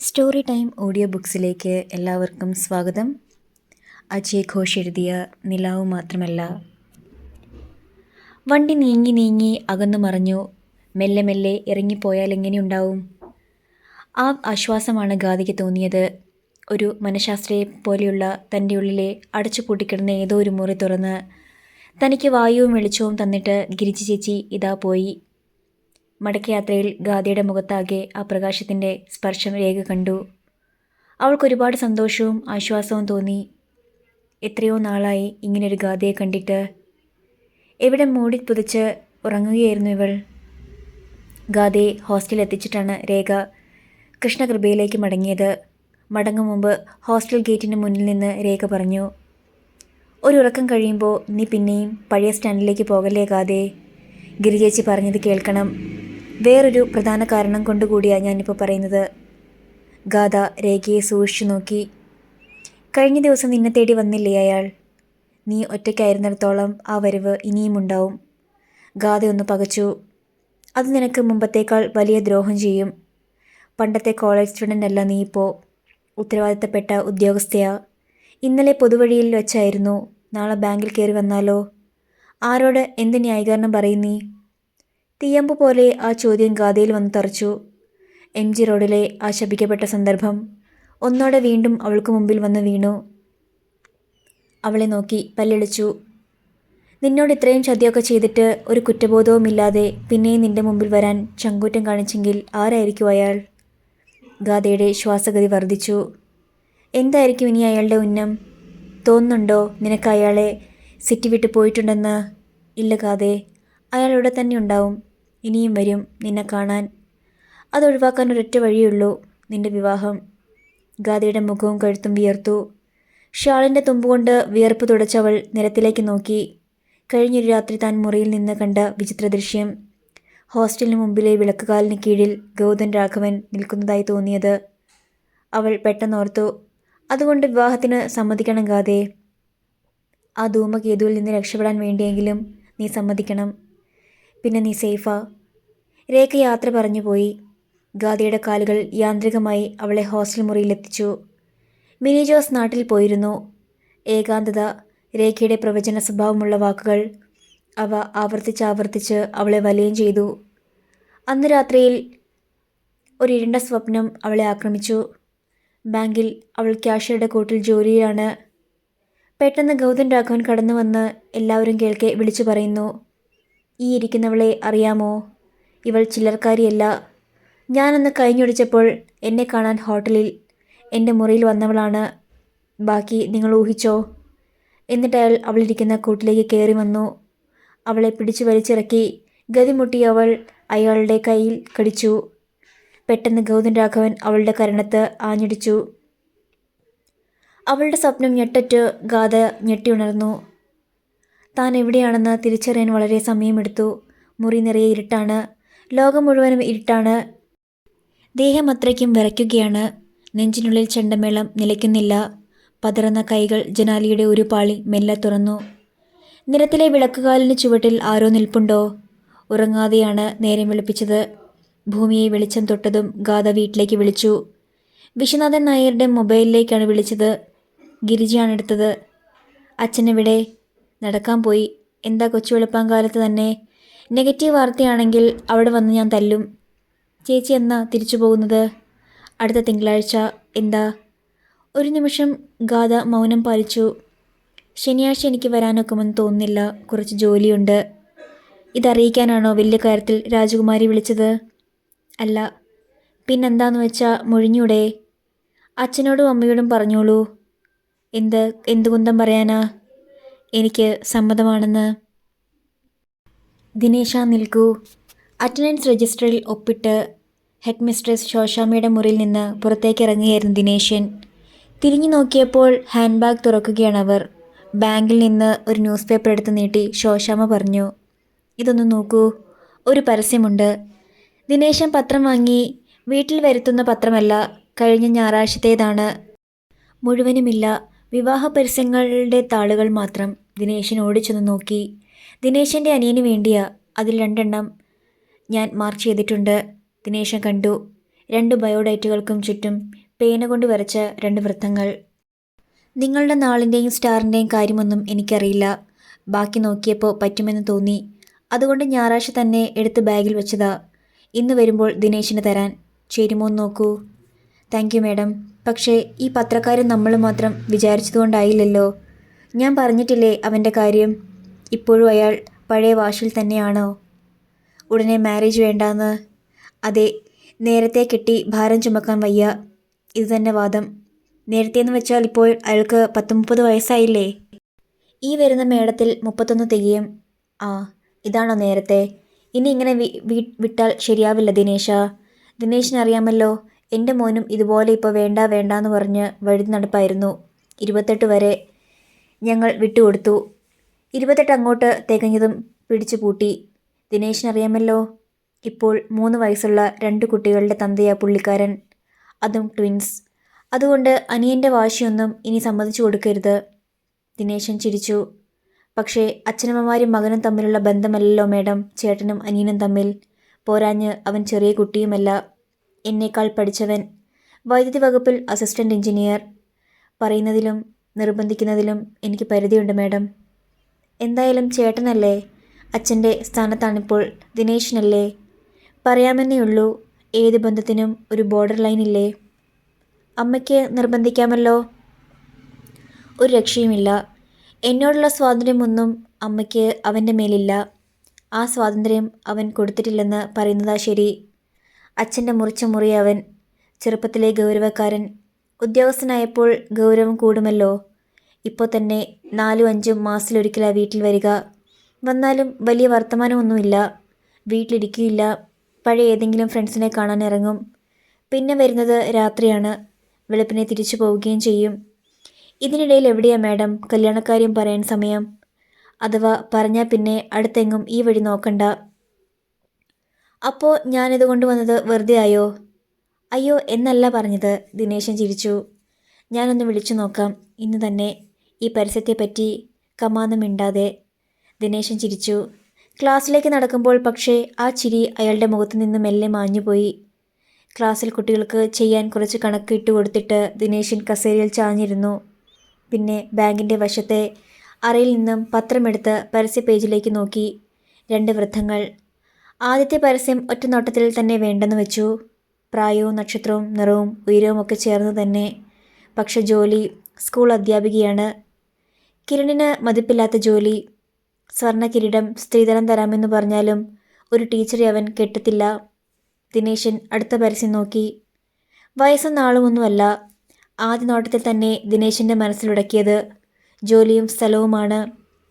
Story time audio ബുക്സിലേക്ക് എല്ലാവർക്കും സ്വാഗതം. അജയ് ഘോഷ് എഴുതിയ നിലാവ് മാത്രമല്ല. വണ്ടി നീങ്ങി നീങ്ങി അകന്നു മറഞ്ഞു. മെല്ലെ മെല്ലെ ഇറങ്ങിപ്പോയാൽ എങ്ങനെയുണ്ടാവും? ആ ആശ്വാസമാണ് ഗാഥയ്ക്ക് തോന്നിയത്. ഒരു മനഃശാസ്ത്രിയെ പോലെയുള്ള തൻ്റെ ഉള്ളിലെ അടച്ചു പൂട്ടിക്കിടന്ന ഏതോ ഒരു മുറി തുറന്ന് തനിക്ക് വായുവും വെളിച്ചവും തന്നിട്ട് ഗിരിജ ചേച്ചി ഇതാ പോയി. മടക്കയാത്രയിൽ ഗാഥയുടെ മുഖത്താകെ ആ പ്രകാശത്തിൻ്റെ സ്പർശം രേഖ കണ്ടു. അവൾക്കൊരുപാട് സന്തോഷവും ആശ്വാസവും തോന്നി. എത്രയോ നാളായി ഇങ്ങനൊരു ഗാഥയെ കണ്ടിട്ട്. എവിടെ മൂടി പുതച്ച് ഉറങ്ങുകയായിരുന്നു ഇവൾ. ഗാഥയെ ഹോസ്റ്റലിൽ എത്തിച്ചിട്ടാണ് രേഖ കൃഷ്ണകൃപയിലേക്ക് മടങ്ങിയത്. മടങ്ങും മുമ്പ് ഹോസ്റ്റൽ ഗേറ്റിന് മുന്നിൽ നിന്ന് രേഖ പറഞ്ഞു, ഒരു ഉറക്കം കഴിയുമ്പോൾ നീ പിന്നെയും പഴയ സ്റ്റാൻഡിലേക്ക് പോകല്ലേ ഗാഥയെ. ഗിരിജേച്ചി പറഞ്ഞത് കേൾക്കണം. വേറൊരു പ്രധാന കാരണം കൊണ്ടുകൂടിയാണ് ഞാനിപ്പോൾ പറയുന്നത്. ഗാഥ രേഖയെ സൂക്ഷിച്ചു നോക്കി. കഴിഞ്ഞ ദിവസം നിന്നെ തേടി വന്നില്ലേ അയാൾ? നീ ഒറ്റയ്ക്കായിരുന്നിടത്തോളം ആ വരവ് ഇനിയും ഉണ്ടാവും. ഗാഥ ഒന്ന് പകച്ചു. അത് നിനക്ക് മുമ്പത്തേക്കാൾ വലിയ ദ്രോഹം ചെയ്യും. പണ്ടത്തെ കോളേജ് സ്റ്റുഡൻ്റ് അല്ല നീ ഇപ്പോൾ. ഉത്തരവാദിത്തപ്പെട്ട ഉദ്യോഗസ്ഥയാ. ഇന്നലെ പൊതുവഴിയിൽ വെച്ചായിരുന്നു. നാളെ ബാങ്കിൽ കയറി വന്നാലോ? ആരോട് എന്ത് ന്യായീകരണം പറയും നീ? തീയമ്പ് പോലെ ആ ചോദ്യം ഗാഥയിൽ വന്ന് തറച്ചു. MG റോഡിലെ ആ ശപിക്കപ്പെട്ട സന്ദർഭം ഒന്നോടെ വീണ്ടും അവൾക്ക് മുമ്പിൽ വന്ന് വീണു. അവളെ നോക്കി പല്ലിളിച്ചു. നിന്നോട് ഇത്രയും ചതിയൊക്കെ ചെയ്തിട്ട് ഒരു കുറ്റബോധവുമില്ലാതെ പിന്നെയും നിന്റെ മുമ്പിൽ വരാൻ ചങ്കൂറ്റം കാണിച്ചെങ്കിൽ ആരായിരിക്കും അയാൾ? ഗാഥയുടെ ശ്വാസഗതി വർദ്ധിച്ചു. എന്തായിരിക്കും ഇനി അയാളുടെ ഉന്നം? തോന്നുന്നുണ്ടോ നിനക്ക് അയാളെ സിറ്റി വിട്ട് പോയിട്ടുണ്ടെന്ന്? ഇല്ല ഗാഥേ, അയാൾ ഇവിടെ തന്നെ ഉണ്ടാവും. ഇനിയും വരും നിന്നെ കാണാൻ. അതൊഴിവാക്കാൻ ഒരൊറ്റ വഴിയുള്ളൂ, നിന്റെ വിവാഹം. ഗാഥയുടെ മുഖവും കഴുത്തും വിയർത്തു. ഷാളിൻ്റെ തുമ്പുകൊണ്ട് വിയർപ്പ് തുടച്ചവൾ നിരത്തിലേക്ക് നോക്കി. കഴിഞ്ഞൊരു രാത്രി താൻ മുറിയിൽ നിന്ന് കണ്ട വിചിത്ര ദൃശ്യം. ഹോസ്റ്റലിന് മുമ്പിലെ വിളക്കുകാലിന് കീഴിൽ ഗൗതം രാഘവൻ നിൽക്കുന്നതായി തോന്നിയത്. അവൾ പെട്ടെന്നോർത്തു, അതുകൊണ്ട് വിവാഹത്തിന് സമ്മതിക്കണം ഗാഥേ. ആ ധൂമകേതുവിൽ നിന്ന് രക്ഷപ്പെടാൻ വേണ്ടിയെങ്കിലും നീ സമ്മതിക്കണം. പിന്നെ നീ സേഫാ. രേഖ യാത്ര പറഞ്ഞു പോയി. ഗാഥയുടെ കാലുകൾ യാന്ത്രികമായി അവളെ ഹോസ്റ്റൽ മുറിയിലെത്തിച്ചു. മിനി ജോസ് നാട്ടിൽ പോയിരുന്നു. ഏകാന്തത, രേഖയുടെ പ്രവചന സ്വഭാവമുള്ള വാക്കുകൾ, അവ ആവർത്തിച്ചാവർത്തിച്ച് അവളെ വലയം ചെയ്തു. അന്ന് രാത്രിയിൽ ഒരു ഇരുണ്ട സ്വപ്നം അവളെ ആക്രമിച്ചു. ബാങ്കിൽ അവൾ ക്യാഷ്യറുടെ കൂട്ടിൽ ജോലിയിലാണ്. പെട്ടെന്ന് ഗൗതം രാഘവൻ കടന്നു വന്ന് എല്ലാവരും കേൾക്കെ വിളിച്ചു പറയുന്നു, ഈ ഇരിക്കുന്നവളെ അറിയാമോ? ഇവൾ ചില്ലറക്കാരിയല്ല. ഞാനന്ന് കഴിഞ്ഞൊടിച്ചപ്പോൾ എന്നെ കാണാൻ ഹോട്ടലിൽ എൻ്റെ മുറിയിൽ വന്നവളാണ്. ബാക്കി നിങ്ങൾ ഊഹിച്ചോ. എന്നിട്ട് അയാൾ അവളിരിക്കുന്ന കൂട്ടിലേക്ക് കയറി വന്നു. അവളെ പിടിച്ചു വലിച്ചിറക്കി. ഗതിമുട്ടി അവൾ അയാളുടെ കയ്യിൽ കടിച്ചു. പെട്ടെന്ന് ഗൗതം രാഘവൻ അവളുടെ കരണത്ത് ആഞ്ഞടിച്ചു. അവളുടെ സ്വപ്നം ഞെട്ടറ്റ് ഗാഥ ഞെട്ടിയുണർന്നു. താൻ എവിടെയാണെന്ന് തിരിച്ചറിയാൻ വളരെ സമയമെടുത്തു. മുറി നിറയെ ഇരുട്ടാണ്. ലോകം മുഴുവനും ഇരുട്ടാണ്. ദേഹം അത്രയ്ക്കും വിറയ്ക്കുകയാണ്. നെഞ്ചിനുള്ളിൽ ചെണ്ടമേളം നിലയ്ക്കുന്നില്ല. പതറുന്ന കൈകൾ ജനാലിയുടെ ഒരു പാളി മെല്ലെ തുറന്നു. നിരത്തിലെ വിളക്കുകാലിന് ചുവട്ടിൽ ആരോ നിൽപ്പുണ്ടോ? ഉറങ്ങാതെയാണ് നേരം വെളുപ്പിച്ചത്. ഭൂമിയെ വെളിച്ചം തൊട്ടതും ഗാഥ വീട്ടിലേക്ക് വിളിച്ചു. വിശ്വനാഥൻ നായരുടെ മൊബൈലിലേക്കാണ് വിളിച്ചത്. ഗിരിജയാണ് എടുത്തത്. അച്ഛനെവിടെ? നടക്കാൻ പോയി. എന്താ കൊച്ചു വെളുപ്പാങ്കാലത്ത് തന്നെ? നെഗറ്റീവ് വാർത്തയാണെങ്കിൽ അവിടെ വന്ന് ഞാൻ തല്ലും. ചേച്ചി എന്നാ തിരിച്ചു പോകുന്നത്? അടുത്ത തിങ്കളാഴ്ച. എന്താ? ഒരു നിമിഷം ഗാഥ മൗനം പാലിച്ചു. ശനിയാഴ്ച എനിക്ക് വരാനൊക്കുമെന്ന് തോന്നുന്നില്ല. കുറച്ച് ജോലിയുണ്ട്. ഇതറിയിക്കാനാണോ വലിയ കാര്യത്തിൽ രാജകുമാരി വിളിച്ചത്? അല്ല. പിന്നെന്താന്ന് വെച്ചാൽ മൊഴിഞ്ഞൂടെ? അച്ഛനോടും അമ്മയോടും പറഞ്ഞോളൂ. എന്ത് കുന്തം പറയാനാ? എനിക്ക് സമ്മതമാണെന്ന്. ദിനേശ നിൽക്കൂ. അറ്റൻഡൻസ് രജിസ്റ്ററിൽ ഒപ്പിട്ട് ഹെഡ് മിസ്ട്രസ് ശോശാമ്മയുടെ മുറിയിൽ നിന്ന് പുറത്തേക്ക് ഇറങ്ങുകയായിരുന്നു ദിനേശൻ. തിരിഞ്ഞു നോക്കിയപ്പോൾ ഹാൻഡ് ബാഗ് തുറക്കുകയാണവർ. ബാങ്കിൽ നിന്ന് ഒരു ന്യൂസ് പേപ്പർ എടുത്ത് നീട്ടി ശോശാമ്മ പറഞ്ഞു, ഇതൊന്ന് നോക്കൂ, ഒരു പരസ്യമുണ്ട്. ദിനേശൻ പത്രം വാങ്ങി. വീട്ടിൽ വരുത്തുന്ന പത്രമല്ല, കഴിഞ്ഞ ഞായറാഴ്ചത്തേതാണ്. മുഴുവനുമില്ല, വിവാഹ പരസ്യങ്ങളുടെ താളുകൾ മാത്രം. ദിനേശൻ ഓടിച്ചെന്ന് നോക്കി. ദിനേശൻ്റെ അനിയന് വേണ്ടിയാ. അതിൽ 2 എണ്ണം ഞാൻ മാർക്ക് ചെയ്തിട്ടുണ്ട്. ദിനേശൻ കണ്ടു. 2 ബയോഡേറ്റുകൾക്കും ചുറ്റും പേന കൊണ്ട് വരച്ച 2 വൃത്തങ്ങൾ. നിങ്ങളുടെ നാളിൻ്റെയും സ്റ്റാറിൻ്റെയും കാര്യമൊന്നും എനിക്കറിയില്ല. ബാക്കി നോക്കിയപ്പോൾ പറ്റുമെന്ന് തോന്നി. അതുകൊണ്ട് ഞായറാഴ്ച തന്നെ എടുത്ത് ബാഗിൽ വെച്ചതാ. ഇന്ന് വരുമ്പോൾ ദിനേശിന് തരാൻ. ചേരുമോന്ന് നോക്കൂ. Thank you madam. പക്ഷേ ഈ പത്രക്കാരൻ നമ്മൾ മാത്രം വിചാരിച്ചതുകൊണ്ടായില്ലല്ലോ. ഞാൻ പറഞ്ഞിട്ടില്ലേ അവൻ്റെ കാര്യം. ഇപ്പോഴും അയാൾ പഴയ വാശിൽ തന്നെയാണോ? ഉടനെ മാരേജ് വേണ്ടാന്ന്. അതെ, നേരത്തെ കെട്ടി ഭാരം ചുമക്കാൻ വയ്യ. ഇത് തന്നെ വാദം. നേരത്തെയെന്ന് വെച്ചാൽ ഇപ്പോൾ അയാൾക്ക് 30 വയസ്സായില്ലേ? ഈ വരുന്ന മേടത്തിൽ 31 തികയും. ആ, ഇതാണോ നേരത്തെ? ഇനി ഇങ്ങനെ വിട്ടാൽ ശരിയാവില്ല ദിനേശ. ദിനേശിനറിയാമല്ലോ, എൻ്റെ മോനും ഇതുപോലെ ഇപ്പോൾ വേണ്ട വേണ്ടാന്ന് പറഞ്ഞ് വഴുതി നടപ്പായിരുന്നു. 28 വരെ ഞങ്ങൾ വിട്ടുകൊടുത്തു. 28 അങ്ങോട്ട് തികഞ്ഞതും പിടിച്ചു പൂട്ടി. ദിനേശിനറിയാമല്ലോ, ഇപ്പോൾ 3 വയസ്സുള്ള 2 കുട്ടികളുടെ തന്തയാ പുള്ളിക്കാരൻ, അതും ട്വിൻസ്. അതുകൊണ്ട് അനിയൻ്റെ വാശിയൊന്നും ഇനി സമ്മതിച്ചു കൊടുക്കരുത്. ദിനേശൻ ചിരിച്ചു. പക്ഷേ അച്ഛനമ്മമാരും മകനും തമ്മിലുള്ള ബന്ധമല്ലല്ലോ മേഡം ചേട്ടനും അനിയനും തമ്മിൽ. പോരാഞ്ഞ് അവൻ ചെറിയ കുട്ടിയുമല്ല. എന്നേക്കാൾ പഠിച്ചവൻ. വൈദ്യുതി വകുപ്പിൽ അസിസ്റ്റൻ്റ് എഞ്ചിനീയർ. പറയുന്നതിലും നിർബന്ധിക്കുന്നതിലും എനിക്ക് പരിധിയുണ്ട് മേഡം. എന്തായാലും ചേട്ടനല്ലേ, അച്ഛൻ്റെ സ്ഥാനത്താണിപ്പോൾ. ദിനേശിനല്ലേ? പറയാമെന്നേ ഉള്ളൂ. ഏത് ബന്ധത്തിനും ഒരു ബോർഡർ ലൈൻ ഇല്ലേ? അമ്മയ്ക്ക് നിർബന്ധിക്കാമല്ലോ. ഒരു രക്ഷയുമില്ല. എന്നോടുള്ള സ്വാതന്ത്ര്യമൊന്നും അമ്മയ്ക്ക് അവൻ്റെ മേലില്ല. ആ സ്വാതന്ത്ര്യം അവൻ കൊടുത്തിട്ടില്ലെന്ന് പറയുന്നതാ ശരി. അച്ഛൻ്റെ മുറിച്ച മുറി അവൻ. ചെറുപ്പത്തിലെ ഗൗരവക്കാരൻ. ഉദ്യോഗസ്ഥനായപ്പോൾ ഗൗരവം കൂടുമല്ലോ. ഇപ്പോൾ തന്നെ 4-5 മാസത്തിലൊരിക്കലാണ് വീട്ടിൽ വരിക. വന്നാലും വലിയ വർത്തമാനമൊന്നുമില്ല. വീട്ടിലിരിക്കുകയില്ല. പഴയ ഏതെങ്കിലും ഫ്രണ്ട്സിനെ കാണാൻ ഇറങ്ങും. പിന്നെ വരുന്നത് രാത്രിയാണ്. വെളുപ്പിനെ തിരിച്ചു പോവുകയും ചെയ്യും. ഇതിനിടയിൽ എവിടെയാ മാഡം കല്യാണക്കാര്യം പറയാൻ സമയം? അഥവാ പറഞ്ഞാൽ പിന്നെ അടുത്തെങ്ങും ഈ വഴി നോക്കണ്ട. അപ്പോൾ ഞാനിത് കൊണ്ടുവന്നത് വെറുതെ ആയോ? അയ്യോ എന്നല്ല പറഞ്ഞത്. ദിനേശൻ ചിരിച്ചു. ഞാനൊന്ന് വിളിച്ചു നോക്കാം ഇന്ന് തന്നെ. ഈ പരസ്യത്തെപ്പറ്റി കമാന്ന് മിണ്ടാതെ. ദിനേശൻ ചിരിച്ചു. ക്ലാസ്സിലേക്ക് നടക്കുമ്പോൾ പക്ഷേ ആ ചിരി അയാളുടെ മുഖത്തു നിന്ന് മെല്ലെ മാഞ്ഞുപോയി. ക്ലാസ്സിൽ കുട്ടികൾക്ക് ചെയ്യാൻ കുറച്ച് കണക്ക് ഇട്ട് കൊടുത്തിട്ട് ദിനേശൻ കസേരയിൽ ചാഞ്ഞിരുന്നു. പിന്നെ ബാങ്കിൻ്റെ വശത്തെ അറയിൽ നിന്നും പത്രമെടുത്ത് പരസ്യ പേജിലേക്ക് നോക്കി. 2 വൃത്തങ്ങൾ. ആദ്യത്തെ പരസ്യം ഒറ്റ നോട്ടത്തിൽ തന്നെ വേണ്ടെന്ന് വെച്ചു. പ്രായവും നക്ഷത്രവും നിറവും ഉയരവും ഒക്കെ ചേർന്ന് തന്നെ. പക്ഷെ ജോലി സ്കൂൾ അധ്യാപികയാണ്. കിരണിന് മതിപ്പില്ലാത്ത ജോലി. സ്വർണ്ണ കിരീടം സ്ത്രീധനം തരാമെന്ന് പറഞ്ഞാലും ഒരു ടീച്ചറെ അവൻ കെട്ടത്തില്ല. ദിനേശൻ അടുത്ത പരസ്യം നോക്കി. വയസ്സും നാളുമൊന്നുമല്ല. ആദ്യ നോട്ടത്തിൽ തന്നെ ദിനേശൻ്റെ മനസ്സിലുടക്കിയത് ജോലിയും സ്ഥലവുമാണ്.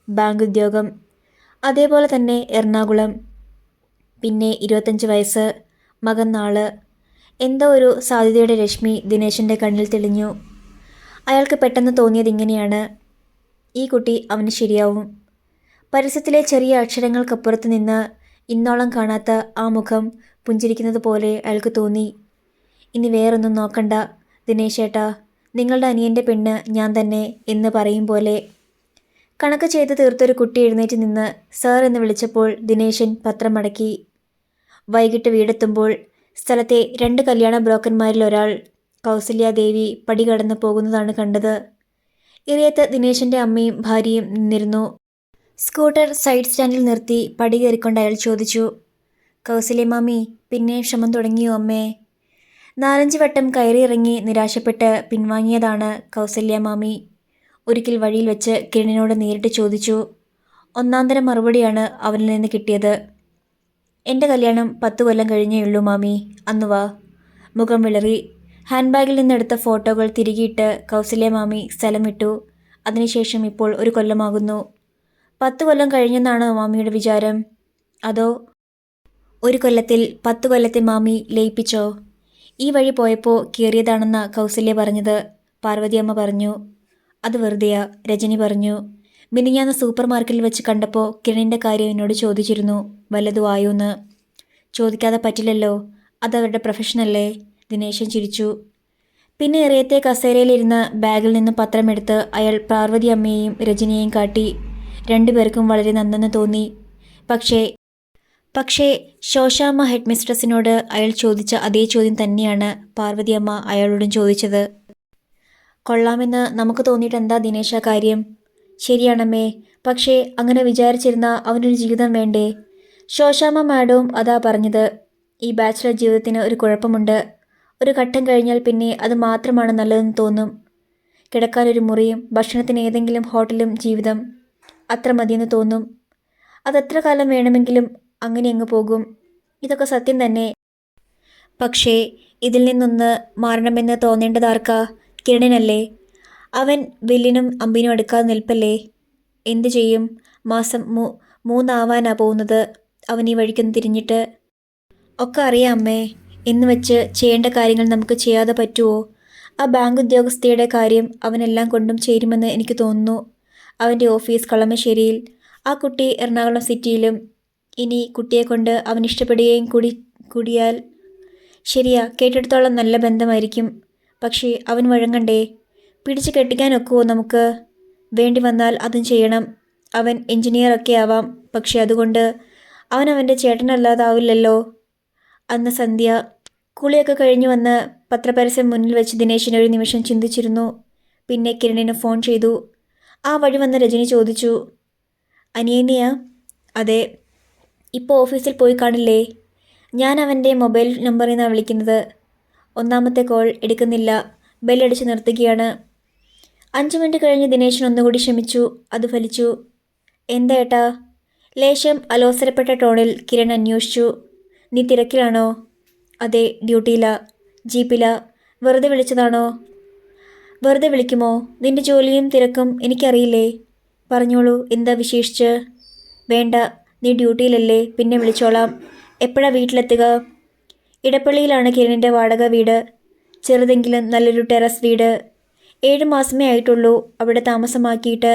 ബാങ്ക് ഉദ്യോഗം. അതേപോലെ തന്നെ എറണാകുളം. പിന്നെ 25 വയസ്സ്. മകൻ നാള്. എന്തോ ഒരു സാധ്യതയുടെ രശ്മി ദിനേശൻ്റെ കണ്ണിൽ തെളിഞ്ഞു. അയാൾക്ക് പെട്ടെന്ന് തോന്നിയത് ഇങ്ങനെയാണ്. ഈ കുട്ടി അവന് ശരിയാവും. പരസ്യത്തിലെ ചെറിയ അക്ഷരങ്ങൾക്കപ്പുറത്ത് നിന്ന് ഇന്നോളം കാണാത്ത ആ മുഖം പുഞ്ചിരിക്കുന്നത് പോലെ അയാൾക്ക് തോന്നി. ഇനി വേറൊന്നും നോക്കണ്ട ദിനേശേട്ടാ, നിങ്ങളുടെ അനിയൻ്റെ പെണ്ണ് ഞാൻ തന്നെ എന്ന് പറയും പോലെ. കണക്ക് ചെയ്ത് തീർത്തൊരു കുട്ടി എഴുന്നേറ്റ് നിന്ന് സാർ എന്ന് വിളിച്ചപ്പോൾ ദിനേശൻ പത്രം മടക്കി. വൈകിട്ട് വീടെത്തുമ്പോൾ സ്ഥലത്തെ 2 കല്യാണ ബ്രോക്കർമാരിൽ ഒരാൾ കൗസല്യാദേവി പടി കടന്ന് പോകുന്നതാണ് കണ്ടത്. ഇറിയത്ത് ദിനേശൻ്റെ അമ്മയും ഭാര്യയും നിന്നിരുന്നു. സ്കൂട്ടർ സൈഡ് സ്റ്റാൻഡിൽ നിർത്തി പടി കയറിക്കൊണ്ട് അയാൾ ചോദിച്ചു, കൗസല്യ മാമി പിന്നെ ശ്രമം തുടങ്ങിയോ അമ്മേ? 4-5 വട്ടം കയറിയിറങ്ങി നിരാശപ്പെട്ട് പിൻവാങ്ങിയതാണ് കൗസല്യ മാമി. ഒരിക്കൽ വഴിയിൽ വെച്ച് കിരണിനോട് നേരിട്ട് ചോദിച്ചു. ഒന്നാന്തരം മറുപടിയാണ് അവനിൽ നിന്ന് കിട്ടിയത്. എൻ്റെ കല്യാണം 10 കൊല്ലം കഴിഞ്ഞേയുള്ളൂ മാമി, അന്ന് വാ. മുഖം വിളറി. ഹാൻഡ് ബാഗിൽ നിന്നെടുത്ത ഫോട്ടോകൾ തിരികെയിട്ട് കൗസല്യ മാമി സ്ഥലം വിട്ടു. അതിനുശേഷം ഇപ്പോൾ 1 കൊല്ലമാകുന്നു. 10 കൊല്ലം കഴിഞ്ഞെന്നാണോ മാമിയുടെ വിചാരം? അതോ 1 കൊല്ലത്തിൽ 10 കൊല്ലത്തെ മാമി ലയിപ്പിച്ചോ? ഈ വഴി പോയപ്പോൾ കയറിയതാണെന്ന കൗസല്യ പറഞ്ഞത്. പാർവതിയമ്മ പറഞ്ഞു. അത് വെറുതെയാ, രജനി പറഞ്ഞു. മിനിഞ്ഞാന്ന് സൂപ്പർ മാർക്കറ്റിൽ വെച്ച് കണ്ടപ്പോൾ കിരണിൻ്റെ കാര്യം എന്നോട് ചോദിച്ചിരുന്നു, വല്ലതും ആയോന്ന്. ചോദിക്കാതെ പറ്റില്ലല്ലോ, അതവരുടെ പ്രൊഫഷനല്ലേ. ദിനേശൻ ചിരിച്ചു. പിന്നെ ഇറിയത്തെ കസേരയിലിരുന്ന് ബാഗിൽ നിന്ന് പത്രമെടുത്ത് അയാൾ പാർവതിയമ്മയെയും രജനിയെയും കാട്ടി. 2 പേർക്കും വളരെ നന്നെന്ന് തോന്നി. പക്ഷേ പക്ഷേ ശോശാമ്മ ഹെഡ് മിസ്ട്രസിനോട് അയാൾ ചോദിച്ച അതേ ചോദ്യം തന്നെയാണ് പാർവതിയമ്മ അയാളോടും ചോദിച്ചത്. കൊള്ളാമെന്ന് നമുക്ക് തോന്നിയിട്ട് എന്താ ദിനേശ കാര്യം? ശരിയാണമ്മേ, പക്ഷേ അങ്ങനെ വിചാരിച്ചിരുന്ന അവനൊരു ജീവിതം വേണ്ടേ? ശോശാമ്മ മാഡവും അതാ പറഞ്ഞത്. ഈ ബാച്ചിലർ ജീവിതത്തിന് ഒരു കുഴപ്പമുണ്ട്. ഒരു ഘട്ടം കഴിഞ്ഞാൽ പിന്നെ അത് മാത്രമാണ് നല്ലതെന്ന് തോന്നും. കിടക്കാനൊരു മുറിയും ഭക്ഷണത്തിന് ഏതെങ്കിലും ഹോട്ടലും ജീവിതം അത്ര മതിയെന്ന് തോന്നും. അതെത്ര കാലം വേണമെങ്കിലും അങ്ങനെ അങ്ങ് പോകും. ഇതൊക്കെ സത്യം തന്നെ. പക്ഷേ ഇതിൽ നിന്നൊന്ന് മാറണമെന്ന് തോന്നേണ്ടതാർക്കാ? കിരണിനല്ലേ? അവൻ വില്ലിനും അമ്പിനും അടുക്കാതെ നിൽപ്പല്ലേ? എന്തു ചെയ്യും? മാസം 3 പോകുന്നത് അവൻ ഈ വഴിക്കൊന്ന് തിരിഞ്ഞിട്ട്. ഒക്കെ അറിയാം അമ്മേ. എന്ന് വെച്ച് ചെയ്യേണ്ട കാര്യങ്ങൾ നമുക്ക് ചെയ്യാതെ പറ്റുമോ? ആ ബാങ്ക് ഉദ്യോഗസ്ഥയുടെ കാര്യം അവനെല്ലാം കൊണ്ടും ചേരുമെന്ന് എനിക്ക് തോന്നുന്നു. അവൻ്റെ ഓഫീസ് കളമശ്ശേരിയിൽ, ആ കുട്ടി എറണാകുളം സിറ്റിയിലും. ഇനി കുട്ടിയെ കൊണ്ട് അവൻ ഇഷ്ടപ്പെടുകയും കൂടിയാൽ ശരിയാ, കേട്ടിടത്തോളം നല്ല ബന്ധമായിരിക്കും. പക്ഷേ അവൻ വഴങ്ങണ്ടേ? പിടിച്ച് കെട്ടിക്കാനൊക്കുമോ നമുക്ക്? വേണ്ടി വന്നാൽ അതും ചെയ്യണം. അവൻ എഞ്ചിനീയറൊക്കെ ആവാം, പക്ഷെ അതുകൊണ്ട് അവൻ്റെ ചേട്ടനല്ലാതാവില്ലല്ലോ. അന്ന് സന്ധ്യ കുളിയൊക്കെ കഴിഞ്ഞു വന്ന് പത്രപരസ്യം മുന്നിൽ വെച്ച് ദിനേശൻ ഒരു നിമിഷം ചിന്തിച്ചിരുന്നു. പിന്നെ കിരണിന് ഫോൺ ചെയ്തു. ആ വഴി വന്ന രജനി ചോദിച്ചു, അനിയനിയാ? അതെ. ഇപ്പോൾ ഓഫീസിൽ പോയി കാണില്ലേ? ഞാൻ അവൻ്റെ മൊബൈൽ നമ്പറിൽ നിന്നാണ് വിളിക്കുന്നത്. ഒന്നാമത്തെ കോൾ എടുക്കുന്നില്ല, ബെല്ലടിച്ച് നിർത്തുകയാണ്. 5 മിനിറ്റ് കഴിഞ്ഞ് ദിനേശൻ ഒന്നുകൂടി ശ്രമിച്ചു. അത് ഫലിച്ചു. എന്താ ഏട്ടാ? ലേശം അലോസരപ്പെട്ട ടോണിൽ കിരൺ അന്വേഷിച്ചു. നീ തിരക്കിലാണോ? അതെ, ഡ്യൂട്ടിയിലാ. ജീപ്പിലാ. വെറുതെ വിളിച്ചതാണോ? വെറുതെ വിളിക്കുമോ? നിന്റെ ജോലിയും തിരക്കും എനിക്കറിയില്ലേ. പറഞ്ഞോളൂ, എന്താ വിശേഷിച്ച്? വേണ്ട, നീ ഡ്യൂട്ടിയിലല്ലേ, പിന്നെ വിളിച്ചോളാം. എപ്പോഴാ വീട്ടിലെത്തുക? ഇടപ്പള്ളിയിലാണ് കിരണിൻ്റെ വാടക വീട്. ചെറുതെങ്കിലും നല്ലൊരു ടെറസ് വീട്. 7 മാസമേ ആയിട്ടുള്ളൂ അവിടെ താമസമാക്കിയിട്ട്.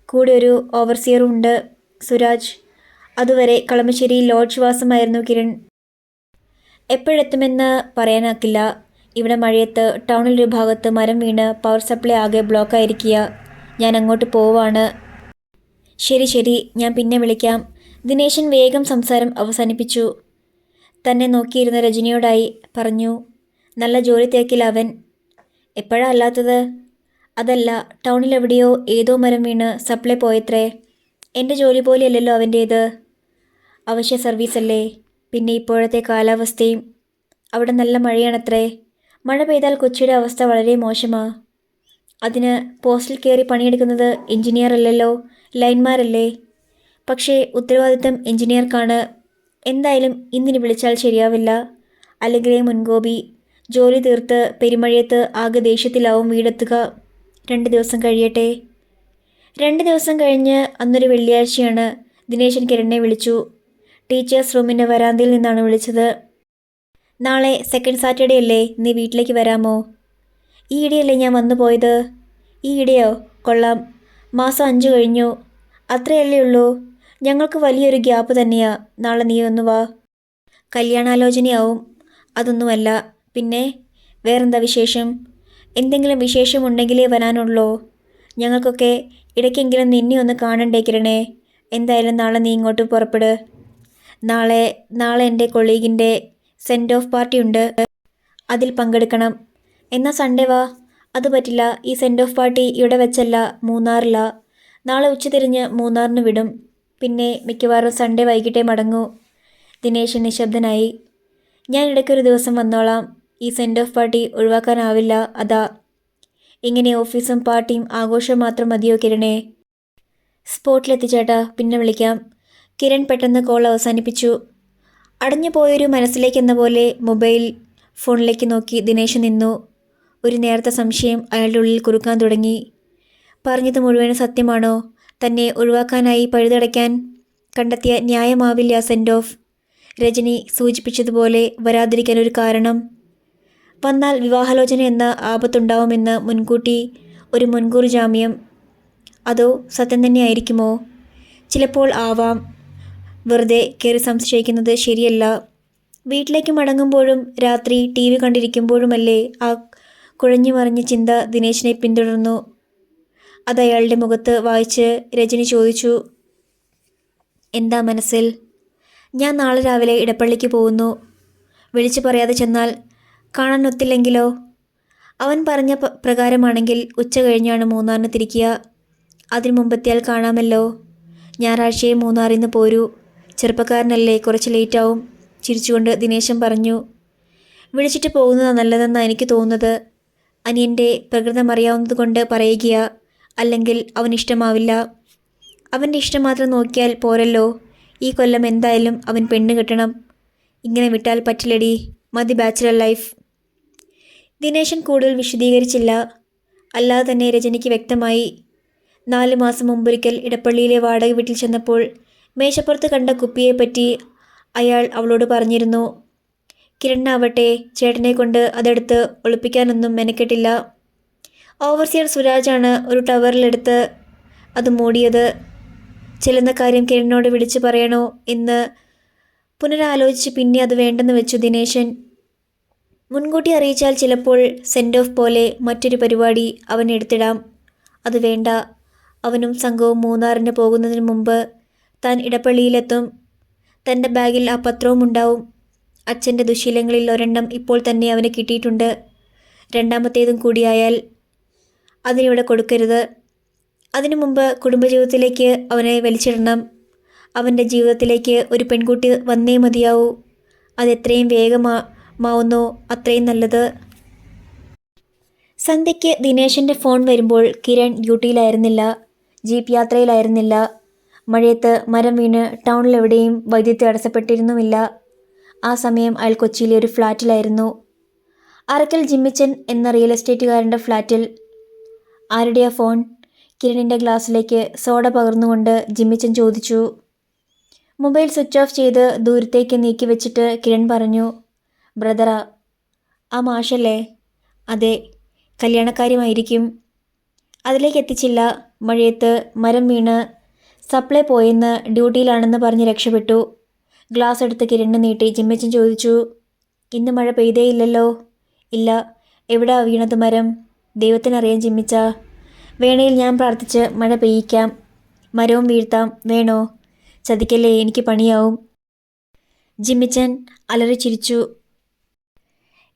കൂടെ ഒരു ഓവർസിയറും ഉണ്ട്, സുരാജ്. അതുവരെ കളമശ്ശേരി ലോഡ്ജ് വാസമായിരുന്നു കിരൺ. എപ്പോഴെത്തുമെന്ന് പറയാനാക്കില്ല. ഇവിടെ മഴയത്ത് ടൗണിലൊരു ഭാഗത്ത് മരം വീണ് പവർ സപ്ലൈ ആകെ ബ്ലോക്കായിരിക്കുക. ഞാൻ അങ്ങോട്ട് പോവാണ്. ശരി ശരി, ഞാൻ പിന്നെ വിളിക്കാം. ദിനേശൻ വേഗം സംസാരം അവസാനിപ്പിച്ചു. തന്നെ നോക്കിയിരുന്ന രജനിയോടായി പറഞ്ഞു, നല്ല ജോലി തിരക്കിൽ അവൻ. എപ്പോഴാ അല്ലാത്തത്? അതല്ല, ടൗണിലെവിടെയോ ഏതോ മരം വീണ് സപ്ലൈ പോയത്രേ. എൻ്റെ ജോലി പോലെയല്ലല്ലോ അവൻ്റേത്. അവശ്യ സർവീസല്ലേ. പിന്നെ ഇപ്പോഴത്തെ കാലാവസ്ഥയും. അവിടെ നല്ല മഴയാണത്രേ. മഴ പെയ്താൽ കൊച്ചിയുടെ അവസ്ഥ വളരെ മോശമാ. അതിന് പോസ്റ്റിൽ കയറി പണിയെടുക്കുന്നത് എഞ്ചിനീയർ അല്ലല്ലോ, ലൈൻമാരല്ലേ. പക്ഷേ ഉത്തരവാദിത്തം എഞ്ചിനീയർക്കാണ്. എന്തായാലും ഇന്നിനി വിളിച്ചാൽ ശരിയാവില്ല. അല്ലെങ്കിലേ മുൻകോപി. ജോലി തീർത്ത് പെരുമഴയത്ത് ആകെ ദേഷ്യത്തിലാവും വീടെത്തുക. 2 ദിവസം കഴിയട്ടെ. 2 ദിവസം കഴിഞ്ഞ് അന്നൊരു വെള്ളിയാഴ്ചയാണ്. ദിനേശൻ കിരണിനെ വിളിച്ചു. ടീച്ചേഴ്സ് റൂമിൻ്റെ വരാന്തയിൽ നിന്നാണ് വിളിച്ചത്. നാളെ സെക്കൻഡ് സാറ്റർഡേ അല്ലേ, നീ വീട്ടിലേക്ക് വരാമോ? ഈയിടെയല്ലേ ഞാൻ വന്നു പോയത്. ഈയിടെയോ? കൊള്ളാം. മാസം 5 കഴിഞ്ഞു. അത്രയല്ലേ ഉള്ളൂ. ഞങ്ങൾക്ക് വലിയൊരു ഗ്യാപ്പ് തന്നെയാ. നാളെ നീ ഒന്ന് വാ. കല്യാണാലോചനയാവും. അതൊന്നുമല്ല. പിന്നെ വേറെന്താ വിശേഷം? എന്തെങ്കിലും വിശേഷമുണ്ടെങ്കിലേ വരാനുള്ളൂ. ഞങ്ങൾക്കൊക്കെ ഇടയ്ക്കെങ്കിലും നിന്നെ ഒന്ന് കാണണ്ടേ കിരണേ. എന്തായാലും നാളെ നീ ഇങ്ങോട്ട് പുറപ്പെട്. നാളെ എൻ്റെ കൊളീഗിൻ്റെ സെൻഡ് ഓഫ് പാർട്ടി ഉണ്ട്. അതിൽ പങ്കെടുക്കണം. എന്നാൽ സൺഡേ വാ. അത് പറ്റില്ല. ഈ സെൻഡ് ഓഫ് പാർട്ടി ഇവിടെ വെച്ചല്ല, മൂന്നാറിലാ. നാളെ ഉച്ചതിരിഞ്ഞ് മൂന്നാറിന് വിടും. പിന്നെ മിക്കവാറും സൺഡേ വൈകിട്ടേ മടങ്ങൂ. ദിനേശൻ നിശബ്ദനായി. ഞാൻ ഇടയ്ക്കൊരു ദിവസം വന്നോളാം. ഈ സെൻഡ് ഓഫ് പാർട്ടി ഒഴിവാക്കാനാവില്ല, അതാ. ഇങ്ങനെ ഓഫീസും പാർട്ടിയും ആഘോഷവും മാത്രം മതിയോ കിരണേ? സ്പോട്ടിലെത്തിച്ചേട്ടാ, പിന്നെ വിളിക്കാം. കിരൺ പെട്ടെന്ന് കോൾ അവസാനിപ്പിച്ചു. അടഞ്ഞു പോയൊരു മനസ്സിലേക്കെന്ന പോലെ മൊബൈൽ ഫോണിലേക്ക് നോക്കി ദിനേശൻ നിന്നു. ഒരു നേരത്തെ സംശയം അയാളുടെ ഉള്ളിൽ കുറുക്കാൻ തുടങ്ങി. പറഞ്ഞത് മുഴുവൻ സത്യമാണോ? തന്നെ ഒഴിവാക്കാനായി പഴുതടയ്ക്കാൻ കണ്ടെത്തിയ ന്യായമാവില്ല സെൻഡ് ഓഫ്. രജനി സൂചിപ്പിച്ചതുപോലെ വരാതിരിക്കാൻ ഒരു കാരണം. വന്നാൽ വിവാഹാലോചന എന്ന ആപത്തുണ്ടാവുമെന്ന് മുൻകൂട്ടി ഒരു മുൻകൂർ ജാമ്യം. അതോ സത്യം തന്നെ ആയിരിക്കുമോ? ചിലപ്പോൾ ആവാം. വെറുതെ കയറി സംശയിക്കുന്നത് ശരിയല്ല. വീട്ടിലേക്ക് മടങ്ങുമ്പോഴും രാത്രി TV കണ്ടിരിക്കുമ്പോഴുമല്ലേ ആ കുഴഞ്ഞു മറിഞ്ഞ ചിന്ത ദിനേശിനെ പിന്തുടർന്നു. അതയാളുടെ മുഖത്ത് വായിച്ച് രജനി ചോദിച്ചു, എന്താ മനസ്സിൽ? ഞാൻ നാളെ രാവിലെ ഇടപ്പള്ളിക്ക് പോകുന്നു. വിളിച്ചു പറയാതെ ചെന്നാൽ കാണാൻ ഒത്തില്ലെങ്കിലോ? അവൻ പറഞ്ഞ പ്രകാരമാണെങ്കിൽ ഉച്ച കഴിഞ്ഞാണ് മൂന്നാറിന് തിരിക്കുക. അതിനു മുമ്പെത്തിയാൽ കാണാമല്ലോ. ഞായറാഴ്ചയെ മൂന്നാറിൽ നിന്ന് പോരൂ. ചെറുപ്പക്കാരനല്ലേ, കുറച്ച് ലേറ്റാവും, ചിരിച്ചുകൊണ്ട് ദിനേശൻ പറഞ്ഞു. വിളിച്ചിട്ട് പോകുന്നതാണ് നല്ലതെന്നാണ് എനിക്ക് തോന്നുന്നത്. അനിയൻ്റെ പ്രകൃതം അറിയാവുന്നത് കൊണ്ട് പറയുകയാ. അല്ലെങ്കിൽ അവനിഷ്ടമാവില്ല. അവൻ്റെ ഇഷ്ടം മാത്രം നോക്കിയാൽ പോരല്ലോ. ഈ കൊല്ലം എന്തായാലും അവൻ പെണ്ണ് കെട്ടണം. ഇങ്ങനെ വിട്ടാൽ പറ്റില്ലടി. മതി ബാച്ചിലർ ലൈഫ്. ദിനേശൻ കൂടുതൽ വിശദീകരിച്ചില്ല. അല്ലാതെ തന്നെ രജനിക്ക് വ്യക്തമായി. 4 മാസം മുമ്പൊരിക്കൽ ഇടപ്പള്ളിയിലെ വാടക വീട്ടിൽ ചെന്നപ്പോൾ മേശപ്പുറത്ത് കണ്ട കുപ്പിയെപ്പറ്റി അയാൾ അവളോട് പറഞ്ഞിരുന്നു. കിരണാവട്ടെ ചേട്ടനെ കൊണ്ട് അതെടുത്ത് ഒളിപ്പിക്കാനൊന്നും മെനക്കെട്ടില്ല. ഓവർസിയർ സുരാജാണ് ഒരു ടവറിലെടുത്ത് അത് മൂടിയത്. ചെല്ലുന്ന കാര്യം കിരണിനോട് വിളിച്ചു പറയണോ എന്ന് പുനരാലോചിച്ച് പിന്നെ അത് വേണ്ടെന്ന് വെച്ചു ദിനേശൻ. മുൻകൂട്ടി അറിയിച്ചാൽ ചിലപ്പോൾ സെൻഡ് ഓഫ് പോലെ മറ്റൊരു പരിപാടി അവൻ എടുത്തിടാം. അത് വേണ്ട. അവനും സംഘവും മൂന്നാറിന് പോകുന്നതിന് മുമ്പ് താൻ ഇടപ്പള്ളിയിലെത്തും. തൻ്റെ ബാഗിൽ ആ പത്രവും ഉണ്ടാവും. അച്ഛൻ്റെ ദുശീലങ്ങളിൽ ഒരെണ്ണം ഇപ്പോൾ തന്നെ അവന് കിട്ടിയിട്ടുണ്ട്. രണ്ടാമത്തേതും കൂടിയായാൽ അതിനിവിടെ കൊടുക്കരുത്. അതിനു മുമ്പ് കുടുംബജീവിതത്തിലേക്ക് അവനെ വലിച്ചിടണം. അവൻ്റെ ജീവിതത്തിലേക്ക് ഒരു പെൺകുട്ടി വന്നേ മതിയാവൂ. അതെത്രയും വേഗമാവുന്നോ അത്രയും നല്ലത്. സന്ധ്യയ്ക്ക് ദിനേശൻ്റെ ഫോൺ വരുമ്പോൾ കിരൺ ഡ്യൂട്ടിയിലായിരുന്നില്ല, ജീപ്പ് യാത്രയിലായിരുന്നില്ല. മഴയത്ത് മരം വീണ് ടൗണിലെവിടെയും വൈദ്യുതി തടസ്സപ്പെട്ടിരുന്നുമില്ല. ആ സമയം അയാൾ കൊച്ചിയിലെ ഒരു ഫ്ലാറ്റിലായിരുന്നു. അറക്കൽ ജിമ്മിച്ചൻ എന്ന റിയൽ എസ്റ്റേറ്റുകാരൻ്റെ ഫ്ലാറ്റിൽ. ആരുടെയാ ഫോൺ? കിരണിൻ്റെ ഗ്ലാസ്സിലേക്ക് സോഡ പകർന്നുകൊണ്ട് ജിമ്മിച്ചൻ ചോദിച്ചു. മൊബൈൽ സ്വിച്ച് ഓഫ് ചെയ്ത് ദൂരത്തേക്ക് നീക്കി വെച്ചിട്ട് കിരൺ പറഞ്ഞു. ബ്രദറാ. ആ മാഷല്ലേ? അതെ. കല്യാണക്കാര്യമായിരിക്കും. അതിലേക്ക് എത്തിച്ചില്ല. മഴയത്ത് മരം വീണ് സപ്ലൈ പോയെന്ന് ഡ്യൂട്ടിയിലാണെന്ന് പറഞ്ഞ് രക്ഷപ്പെട്ടു. ഗ്ലാസ് എടുത്ത് കിരണിന് നീട്ടി ജിമ്മിച്ചൻ ചോദിച്ചു. ഇന്ന് മഴ പെയ്തേയില്ലല്ലോ? ഇല്ല. എവിടാ വീണത് മരം? ദൈവത്തിനറിയാം ജിമ്മിച്ച. വേണയിൽ ഞാൻ പ്രാർത്ഥിച്ച് മഴ പെയ്യിക്കാം. മരവും വീഴ്ത്താം. വേണോ? ചതിക്കല്ലേ, എനിക്ക് പണിയാവും. ജിമ്മിച്ചൻ അലറി ചിരിച്ചു.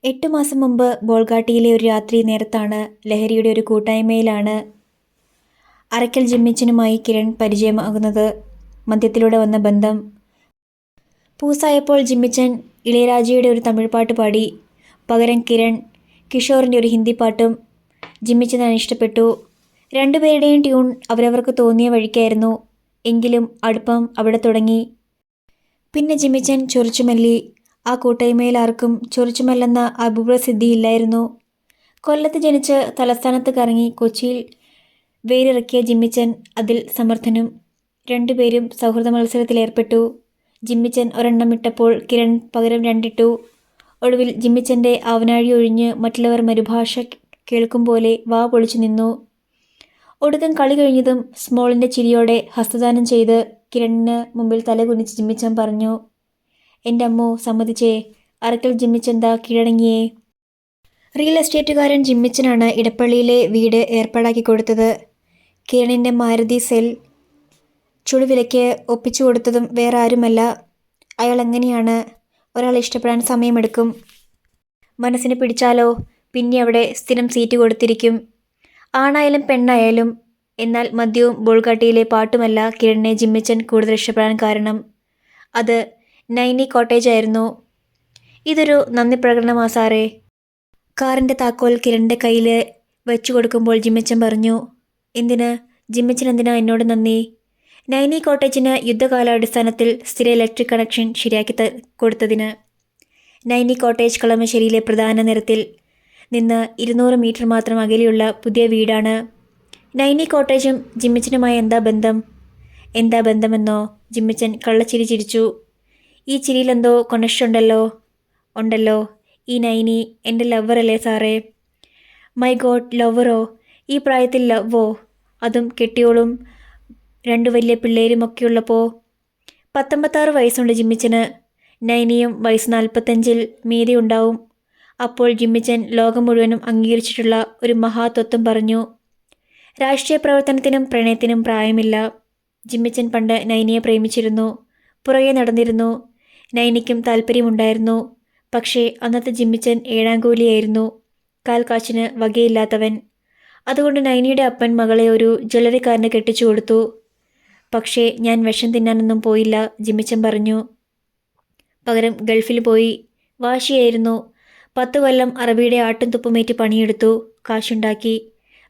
8 മാസം മുമ്പ് ബോൾഗാട്ടിയിലെ ഒരു രാത്രി നേരത്താണ് ലഹരിയുടെ ഒരു കൂട്ടായ്മയിലാണ് അറക്കൽ ജിമ്മിച്ചനുമായി കിരൺ പരിചയമാകുന്നത്. മദ്യത്തിലൂടെ വന്ന ബന്ധം. പൂസായപ്പോൾ ജിമ്മിച്ചൻ ഇളയരാജയുടെ ഒരു തമിഴ് പാട്ട് പാടി. പകരം കിരൺ കിഷോറിൻ്റെ ഒരു ഹിന്ദി പാട്ടും. ജിമ്മിച്ചന് ഇഷ്ടപ്പെട്ടു. രണ്ടുപേരുടെയും ട്യൂൺ അവരവർക്ക് തോന്നിയ വഴിക്കായിരുന്നു. എങ്കിലും അടുപ്പം അവിടെ തുടങ്ങി. പിന്നെ ജിമ്മിച്ചൻ ചൊറിച്ചുമല്ലി. ആ കൂട്ടായ്മയിൽ ആർക്കും ചൊറിച്ചുമല്ലെന്ന അപൂർവസിദ്ധിയില്ലായിരുന്നു. കൊല്ലത്ത് ജനിച്ച് തലസ്ഥാനത്ത് കറങ്ങി കൊച്ചിയിൽ വേരിറക്കിയ ജിമ്മിച്ചൻ അതിൽ സമർത്ഥനും. രണ്ടുപേരും സൗഹൃദ മത്സരത്തിലേർപ്പെട്ടു. ജിമ്മിച്ചൻ ഒരെണ്ണം ഇട്ടപ്പോൾ കിരൺ പകരം 2 ഇട്ടു. ഒടുവിൽ ജിമ്മിച്ചൻ്റെ ആവനാഴി ഒഴിഞ്ഞ് മറ്റുള്ളവർ മരുഭാഷ കേൾക്കും പോലെ വാ പൊളിച്ചു നിന്നു. ഒടുക്കം കളി കഴിഞ്ഞതും സ്മോളിൻ്റെ ചിരിയോടെ ഹസ്തദാനം ചെയ്ത് കിരണിന് മുമ്പിൽ തലകുനിച്ച് ജിമ്മിച്ചൻ പറഞ്ഞു. എൻ്റെ അമ്മോ, സമ്മതിച്ചേ. അറക്കൽ ജിമ്മിച്ചെന്താ കീഴടങ്ങിയേ. റിയൽ എസ്റ്റേറ്റുകാരൻ ജിമ്മിച്ചനാണ് ഇടപ്പള്ളിയിലെ വീട് ഏർപ്പാടാക്കി കൊടുത്തത്. കിരണിൻ്റെ മാരുതി സെൽ ചുടുവിലയ്ക്ക് ഒപ്പിച്ചു കൊടുത്തതും വേറെ ആരുമല്ല. അയാൾ എങ്ങനെയാണ്? ഒരാളെ ഇഷ്ടപ്പെടാൻ സമയമെടുക്കും. മനസ്സിന് പിടിച്ചാലോ പിന്നെ അവിടെ സ്ഥിരം സീറ്റ് കൊടുത്തിരിക്കും. ആണായാലും പെണ്ണായാലും. എന്നാൽ മദ്യവും ബോൾഗാട്ടിയിലെ പാട്ടുമല്ല കിരണിനെ ജിമ്മിച്ചൻ കൂടുതൽ ഇഷ്ടപ്പെടാൻ കാരണം. അത് നൈനി കോട്ടേജ് ആയിരുന്നു. ഇതൊരു നന്ദി പ്രകടനമാ സാറേ. കാറിൻ്റെ താക്കോൽ കിരണിൻ്റെ കയ്യിൽ വെച്ചു കൊടുക്കുമ്പോൾ ജിമ്മിച്ചൻ പറഞ്ഞു. എന്തിന്? ജിമ്മിച്ചൻ എന്തിനാ എന്നോട് നന്ദി? നൈനി കോട്ടേജിന് യുദ്ധകാലാടിസ്ഥാനത്തിൽ സ്ഥിര ഇലക്ട്രിക് കണക്ഷൻ ശരിയാക്കി കൊടുത്തതിന്. നൈനി കോട്ടേജ് കളമശ്ശേരിയിലെ പ്രധാന നിരത്തിൽ നിന്ന് 200 മീറ്റർ മാത്രം അകലെയുള്ള പുതിയ വീടാണ്. നൈനി കോട്ടേജും ജിമ്മിച്ചനുമായി എന്താ ബന്ധം? എന്താ ബന്ധമെന്നോ? ജിമ്മിച്ചൻ കള്ളച്ചിരി ചിരിച്ചു. ഈ ചിരിയിലെന്തോ കൊണഷ്ടുണ്ടല്ലോ. ഉണ്ടല്ലോ. ഈ നൈനി എൻ്റെ ലവ്വറല്ലേ സാറേ. മൈ ഗോഡ്, ലവ്വറോ? ഈ പ്രായത്തിൽ ലവ്വോ? അതും കെട്ടിയോളും 2 വലിയ പിള്ളേരുമൊക്കെയുള്ളപ്പോൾ. 19 വയസ്സുണ്ട് ജിമ്മിച്ചന്. നൈനിയും വയസ്സ് 45-ൽ മീതി ഉണ്ടാവും. അപ്പോൾ ജിമ്മിച്ചൻ ലോകം മുഴുവനും അംഗീകരിച്ചിട്ടുള്ള ഒരു മഹാതത്വം പറഞ്ഞു. രാഷ്ട്രീയ പ്രവർത്തനത്തിനും പ്രണയത്തിനും പ്രായമില്ല. ജിമ്മിച്ചൻ പണ്ട് നൈനിയെ പ്രേമിച്ചിരുന്നു. പുറകെ നടന്നിരുന്നു. നൈനിക്കും താല്പര്യമുണ്ടായിരുന്നു. പക്ഷേ അന്നത്തെ ജിമ്മിച്ചൻ ഏഴാങ്കൂലിയായിരുന്നു, കാൽ കാശിന് വകയില്ലാത്തവൻ. അതുകൊണ്ട് നൈനിയുടെ അപ്പൻ മകളെ ഒരു ജ്വല്ലറിക്കാരന് കെട്ടിച്ചു കൊടുത്തു. പക്ഷേ ഞാൻ വിഷം തിന്നാനൊന്നും പോയില്ല, ജിമ്മിച്ചൻ പറഞ്ഞു. പകരം ഗൾഫിൽ പോയി. വാശിയായിരുന്നു. 10 കൊല്ലം അറബിയുടെ ആട്ടും തുപ്പുമേറ്റ് പണിയെടുത്തു, കാശുണ്ടാക്കി.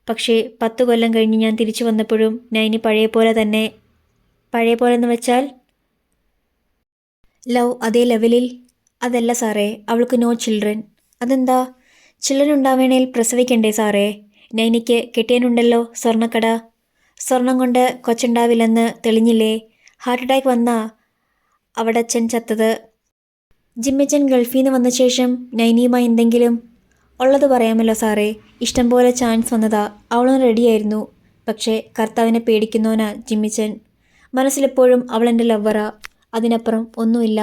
പക്ഷേ 10 കൊല്ലം കഴിഞ്ഞ് ഞാൻ തിരിച്ചു വന്നപ്പോഴും നൈനി പഴയ പോലെ തന്നെ. പഴയ പോലെന്ന് വെച്ചാൽ ലവ് അതേ ലെവലിൽ? അതല്ല സാറേ, അവൾക്ക് നോ ചിൽഡ്രൻ. അതെന്താ? ചിൽഡ്രൻ ഉണ്ടാവേണേൽ പ്രസവിക്കണ്ടേ സാറേ? നൈനിക്ക് കെട്ടിയനുണ്ടല്ലോ സ്വർണ്ണക്കട. സ്വർണം കൊണ്ട് കൊച്ചുണ്ടാവില്ലെന്ന് തെളിഞ്ഞില്ലേ? ഹാർട്ട് അറ്റാക്ക് വന്നാ അവിടച്ഛൻ ചത്തത്. ജിമ്മിച്ചൻ ഗൾഫിൽ നിന്ന് വന്ന ശേഷം നൈനിയുമായി എന്തെങ്കിലും? ഉള്ളത് പറയാമല്ലോ സാറേ, ഇഷ്ടം പോലെ ചാൻസ് വന്നതാ, അവളും റെഡിയായിരുന്നു. പക്ഷേ കർത്താവിനെ പേടിക്കുന്നവനാ ജിമ്മിച്ചൻ. മനസ്സിലെപ്പോഴും അവളെൻ്റെ ലവ്വറാ, അതിനപ്പുറം ഒന്നുമില്ല.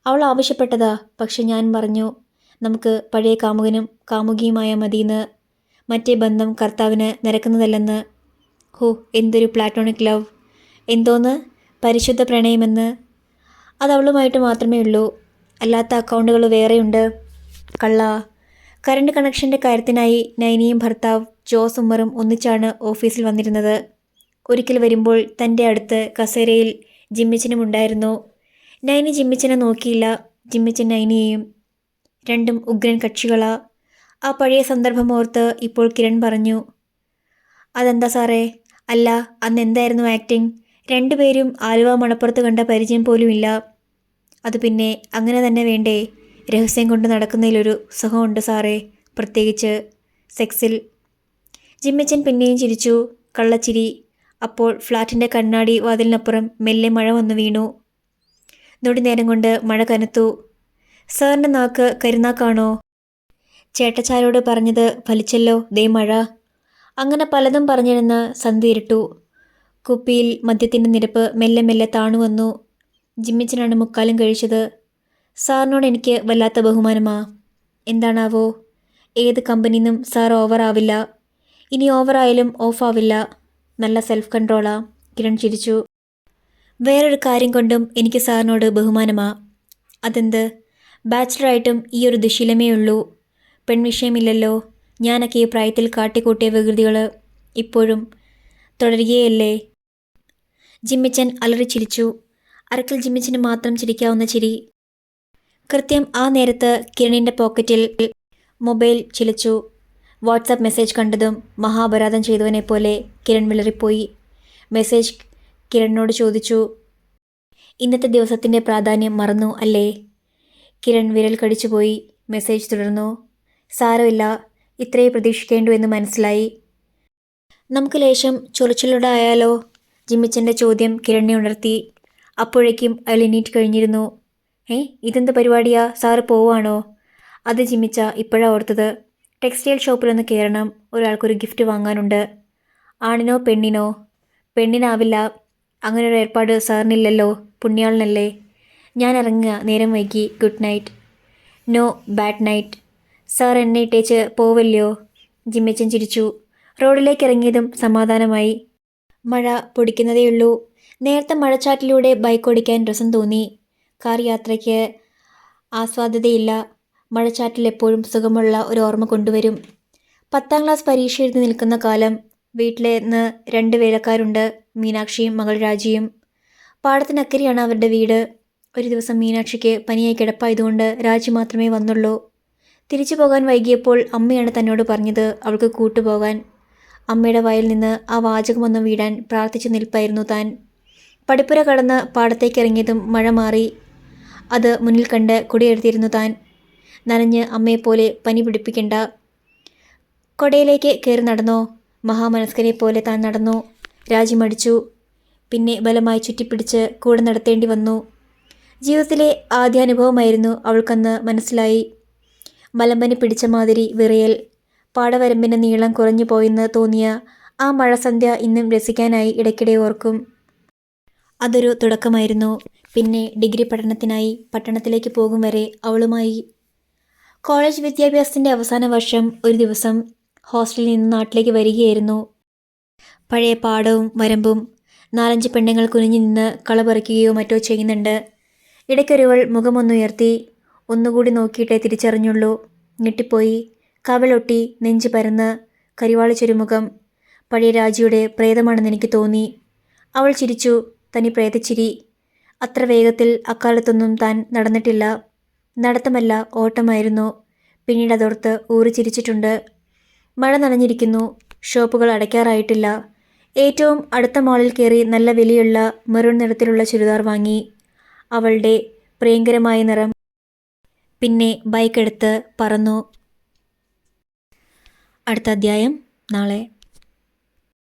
അവൾ ആവശ്യപ്പെട്ടതാ, പക്ഷെ ഞാൻ പറഞ്ഞു നമുക്ക് പഴയ കാമുകനും കാമുകിയുമായ മതിയെന്ന്. മറ്റേ ബന്ധം കർത്താവിന് നിരക്കുന്നതല്ലെന്ന്. ഹോ, എന്തൊരു പ്ലാറ്റോണിക് ലവ്! എന്തോന്ന് പരിശുദ്ധ പ്രണയമെന്ന്? അതവളുമായിട്ട് മാത്രമേ ഉള്ളൂ, അല്ലാത്ത അക്കൗണ്ടുകൾ വേറെയുണ്ട്. കള്ള. കറണ്ട് കണക്ഷൻ്റെ കാര്യത്തിനായി നൈനിയും ഭർത്താവ് ജോസ് ഉമ്മറും ഒന്നിച്ചാണ് ഓഫീസിൽ വന്നിരുന്നത്. ഒരിക്കൽ വരുമ്പോൾ തൻ്റെ അടുത്ത് കസേരയിൽ ജിമ്മിച്ചനും ഉണ്ടായിരുന്നു. നൈനി ജിമ്മിച്ചനെ നോക്കിയില്ല, ജിമ്മിച്ചൻ നൈനിയെയും. രണ്ടും ഉഗ്രൻ കക്ഷികളാ. ആ പഴയ സന്ദർഭം ഓർത്ത് ഇപ്പോൾ കിരൺ പറഞ്ഞു. അതെന്താ സാറേ? അല്ല, അന്ന് എന്തായിരുന്നു ആക്ടിങ്? രണ്ടുപേരും ആലുവ മണപ്പുറത്ത് കണ്ട പരിചയം പോലുമില്ല. അത് പിന്നെ അങ്ങനെ തന്നെ വേണ്ടേ? രഹസ്യം കൊണ്ട് നടക്കുന്നതിലൊരു സുഖമുണ്ട് സാറേ, പ്രത്യേകിച്ച് സെക്സിൽ. ജിമ്മിച്ചൻ പിന്നെയും ചിരിച്ചു, കള്ളച്ചിരി. അപ്പോൾ ഫ്ലാറ്റിൻ്റെ കണ്ണാടി വാതിലിനപ്പുറം മെല്ലെ മഴ വന്നു വീണു. നൊടി നേരം കൊണ്ട് മഴ കനത്തു. സാറിൻ്റെ നാക്ക് കരുനാക്കാണോ? ചേട്ടച്ചാരോട് പറഞ്ഞത് ഫലിച്ചല്ലോ, ദേ മഴ. അങ്ങനെ പലതും പറഞ്ഞിരുന്ന് സന്ധ്യ ഇരുട്ടു. കുപ്പിയിൽ മദ്യത്തിൻ്റെ നിരപ്പ് മെല്ലെ മെല്ലെ താണു വന്നു. ജിമ്മിച്ചനാണ് മുക്കാലും കഴിച്ചത്. സാറിനോട് എനിക്ക് വല്ലാത്ത ബഹുമാനമാ. എന്താണാവോ? ഏത് കമ്പനിന്നും സാർ ഓവർ ആവില്ല. ഇനി ഓവറായാലും ഓഫ് ആവില്ല. നല്ല സെൽഫ് കൺട്രോളാ. കിരൺ ചിരിച്ചു. വേറൊരു കാര്യം കൊണ്ടും എനിക്ക് സാറിനോട് ബഹുമാനമാ. അതെന്ത്? ബാച്ചിലറായിട്ടും ഈ ഒരു ദുശീലമേ ഉള്ളൂ. പെൺവിഷയമില്ലല്ലോ. ഞാനൊക്കെ ഈ പ്രായത്തിൽ കാട്ടിക്കൂട്ടിയ വികൃതികൾ ഇപ്പോഴും തുടരുകയല്ലേ? ജിമ്മിച്ചൻ അലറി ചിരിച്ചു. അരക്കൽ ജിമ്മിച്ചന് മാത്രം ചിരിക്കാവുന്ന ചിരി. കൃത്യം ആ നേരത്ത് കിരണിൻ്റെ പോക്കറ്റിൽ മൊബൈൽ ചിലച്ചു. വാട്സാപ്പ് മെസ്സേജ് കണ്ടതും മഹാപരാധം ചെയ്തവനെ പോലെ കിരൺ വിളറിപ്പോയി. മെസ്സേജ് കിരണിനോട് ചോദിച്ചു. ഇന്നത്തെ ദിവസത്തിൻ്റെ പ്രാധാന്യം മറന്നു അല്ലേ? കിരൺ വിരൽ കടിച്ചുപോയി. മെസ്സേജ് തുടർന്നു. സാരമില്ല, ഇത്രയേ പ്രതീക്ഷിക്കേണ്ടൂ എന്ന് മനസ്സിലായി. നമുക്ക് ലേശം ചൊറിച്ചിലൂടെ ആയാലോ? ജിമ്മിച്ചൻ്റെ ചോദ്യം കിരണിനെ ഉണർത്തി. അപ്പോഴേക്കും അയാൾ എണീറ്റ് കഴിഞ്ഞിരുന്നു. ഇതെന്ത് പരിപാടിയാ? സാറ് പോവാണോ? അത് ജിമ്മിച്ച ഇപ്പോഴാ ഓർത്തത്. ടെക്സ്റ്റൈൽ ഷോപ്പിലൊന്ന് കയറണം, ഒരാൾക്കൊരു ഗിഫ്റ്റ് വാങ്ങാനുണ്ട്. ആണിനോ പെണ്ണിനോ? പെണ്ണിനാവില്ല. അങ്ങനൊരു ഏർപ്പാട് സാറിനില്ലല്ലോ, പുണ്യാളനല്ലേ. ഞാൻ ഇറങ്ങുക, നേരം വൈകി. Good night. No, bad night. Sir എന്നെ ഇട്ടേച്ച് പോവല്ലോ? ജിമ്മിച്ചൻ ചിരിച്ചു. റോഡിലേക്ക് ഇറങ്ങിയതും സമാധാനമായി. മഴ പൊടിക്കുന്നതേയുള്ളൂ. നേരത്തെ മഴച്ചാറ്റിലൂടെ ബൈക്ക് ഓടിക്കാൻ രസം തോന്നി. കാർ യാത്രയ്ക്ക് ആസ്വാദ്യതയില്ല. മഴച്ചാറ്റിൽ എപ്പോഴും സുഖമുള്ള ഒരു ഓർമ്മ കൊണ്ടുവരും. 10ാം ക്ലാസ് പരീക്ഷ എഴുതി നിൽക്കുന്ന കാലം. വീട്ടിലേന്ന് 2 വേലക്കാരുണ്ട്, മീനാക്ഷിയും മകൾ രാജിയും. പാടത്തിനക്കരെയാണ് അവരുടെ വീട്. ഒരു ദിവസം മീനാക്ഷിക്ക് പനിയായി കിടപ്പായതുകൊണ്ട് രാജി മാത്രമേ വന്നുള്ളൂ. തിരിച്ചു പോകാൻ വൈകിയപ്പോൾ അമ്മയാണ് തന്നോട് പറഞ്ഞത് അവൾക്ക് കൂട്ടുപോകാൻ. അമ്മയുടെ വായിൽ നിന്ന് ആ വാചകമൊന്നും വീഴാൻ പ്രാർത്ഥിച്ചു നിൽപ്പായിരുന്നു താൻ. പടിപ്പുര കടന്ന് പാടത്തേക്കിറങ്ങിയതും മഴ മാറി. അത് മുന്നിൽ കണ്ട് കൊടിയെടുത്തിരുന്നു താൻ. നനഞ്ഞ് അമ്മയെപ്പോലെ പനി പിടിപ്പിക്കണ്ട. കൊടയിലേക്ക് കയറി നടന്നോ? മഹാമനസ്കനെ പോലെ താൻ നടന്നു. രാജി മടിച്ചു. പിന്നെ ബലമായി ചുറ്റിപ്പിടിച്ച് കൂടെ നടത്തേണ്ടി വന്നു. ജീവിതത്തിലെ ആദ്യാനുഭവമായിരുന്നു അവൾക്കന്ന്. മനസ്സിലായി. മലമ്പനി പിടിച്ച മാതിരി വിറയൽ. പാടവരമ്പിൻ്റെ നീളം കുറഞ്ഞു പോയെന്ന് തോന്നിയ ആ മഴസന്ധ്യ ഇന്നും രസിക്കാനായി ഇടയ്ക്കിടെ ഓർക്കും. അതൊരു തുടക്കമായിരുന്നു. പിന്നെ ഡിഗ്രി പഠനത്തിനായി പട്ടണത്തിലേക്ക് പോകും വരെ അവളുമായി. കോളേജ് വിദ്യാഭ്യാസത്തിൻ്റെ അവസാന വർഷം ഒരു ദിവസം ഹോസ്റ്റലിൽ നിന്ന് നാട്ടിലേക്ക് വരികയായിരുന്നു. പഴയ പാടവും വരമ്പും. 4-5 പെണ്ണുങ്ങൾ കുനിഞ്ഞു നിന്ന് കള പറിക്കുകയോ മറ്റോ ചെയ്യുന്നുണ്ട്. ഇടയ്ക്കൊരുവൾ മുഖമൊന്നുയർത്തി. ഒന്നുകൂടി നോക്കിയിട്ടേ തിരിച്ചറിഞ്ഞുള്ളൂ. ഞെട്ടിപ്പോയി. കവിളൊട്ടി, നെഞ്ച് പരന്ന്, കരിവാളിച്ചൊരു മുഖം. പഴയ രാജിയുടെ പ്രേതമാണെന്ന് എനിക്ക് തോന്നി. അവൾ ചിരിച്ചു. തനി പ്രേതച്ചിരി. അത്ര വേഗത്തിൽ അക്കാലത്തൊന്നും താൻ നടന്നിട്ടില്ല. നടത്തമല്ല, ഓട്ടമായിരുന്നു. പിന്നീട് അതോർത്ത് ഊറി ചിരിച്ചിട്ടുണ്ട്. മഴ നനഞ്ഞിരിക്കുന്നു. ഷോപ്പുകൾ അടയ്ക്കാറായിട്ടില്ല. ഏറ്റവും അടുത്ത മാളിൽ കയറി നല്ല വിലയുള്ള മെറൂൺ നിറത്തിലുള്ള ചുരിദാർ വാങ്ങി. അവളുടെ പ്രിയങ്കരമായ നിറം. പിന്നെ ബൈക്കെടുത്ത് പറന്നു. അടുത്ത അധ്യായം നാളെ.